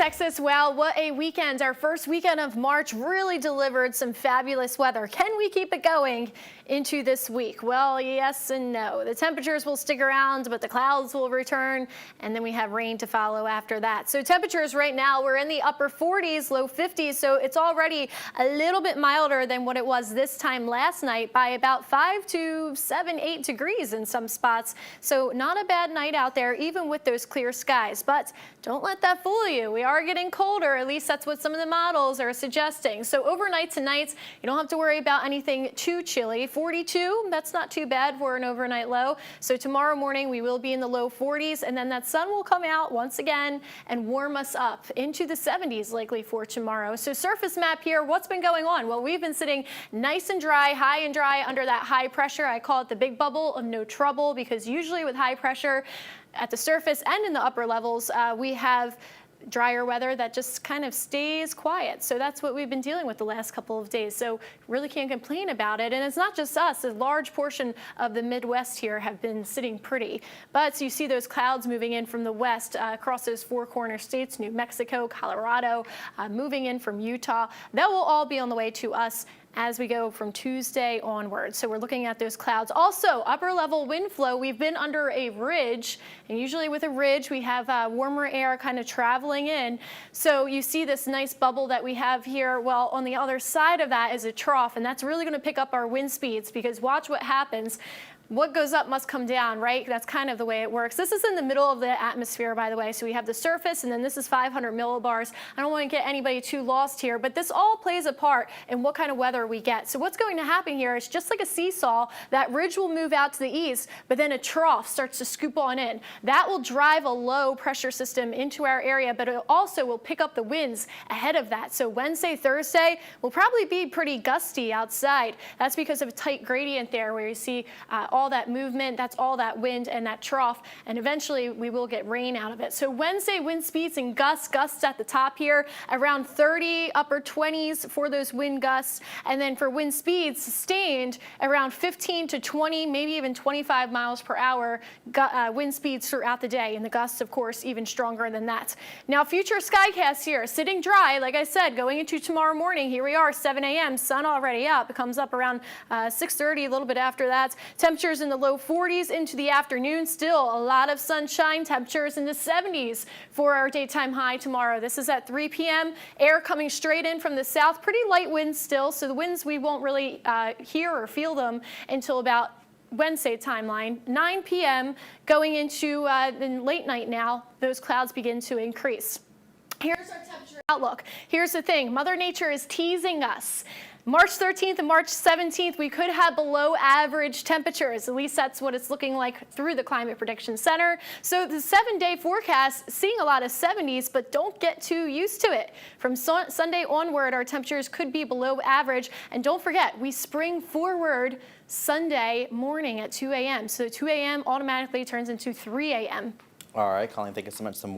Texas. Wow, what a weekend. Our first weekend of March really delivered some fabulous weather. Can we keep it going into this week? Well, yes and no. The temperatures will stick around, but the clouds will return, and then we have rain to follow after that. So temperatures right now, we're in the upper 40s, low 50s, so it's already a little bit milder than what it was this time last night by about 5 to 7, 8 degrees in some spots. So not a bad night out there, even with those clear skies. But don't let that fool you. We are getting colder, at least that's what some of the models are suggesting. So overnight tonight, you don't have to worry about anything too chilly. 42, that's not too bad for an overnight low. So tomorrow morning we will be in the low 40s, and then that sun will come out once again and warm us up into the 70s likely for tomorrow. So surface map here, what's been going on? Well, we've been sitting nice and dry, high and dry under that high pressure. I call it the big bubble of no trouble, because usually with high pressure at the surface and in the upper levels, we have drier weather that just kind of stays quiet. So that's what we've been dealing with the last couple of days. So really can't complain about it. And it's not just us. A large portion of the Midwest here have been sitting pretty. But you see those clouds moving in from the west across those four corner states, New Mexico, Colorado, moving in from Utah. That will all be on the way to us as we go from Tuesday onward. So we're looking at those clouds. Also, upper level wind flow, we've been under a ridge, and usually with a ridge we have warmer air kind of traveling in. So you see this nice bubble that we have here. Well, on the other side of that is a trough, and that's really going to pick up our wind speeds, because watch what happens. What goes up must come down, right? That's kind of the way it works. This is in the middle of the atmosphere, by the way. So we have the surface, and then this is 500 millibars. I don't want to get anybody too lost here, but this all plays a part in what kind of weather we get. So what's going to happen here is just like a seesaw, that ridge will move out to the east, but then a trough starts to scoop on in. That will drive a low pressure system into our area, but it also will pick up the winds ahead of that. So Wednesday, Thursday will probably be pretty gusty outside. That's because of a tight gradient there where you see all that movement, that's all that wind and that trough, and eventually we will get rain out of it. So Wednesday, wind speeds and gusts at the top here, around 30, upper 20s for those wind gusts, and then for wind speeds sustained around 15 to 20, maybe even 25 miles per hour wind speeds throughout the day, and the gusts, of course, even stronger than that. Now, future skycasts here, sitting dry, like I said, going into tomorrow morning. Here we are, 7 a.m., sun already up. It comes up around 6:30, a little bit after that. Temperatures in the low 40s into the afternoon. Still a lot of sunshine. Temperatures in the 70s for our daytime high tomorrow. This is at 3 p.m. Air coming straight in from the south. Pretty light winds still, so the winds, we won't really hear or feel them until about Wednesday timeline. 9 p.m. going into the late night now, those clouds begin to increase. Here's our temperature outlook. Here's the thing. Mother Nature is teasing us. March 13th and March 17th, we could have below average temperatures. At least that's what it's looking like through the Climate Prediction Center. So the 7-day forecast, seeing a lot of 70s, but don't get too used to it. From Sunday onward, our temperatures could be below average. And don't forget, we spring forward Sunday morning at 2 a.m. So 2 a.m. automatically turns into 3 a.m. All right, Colleen, thank you so much. Some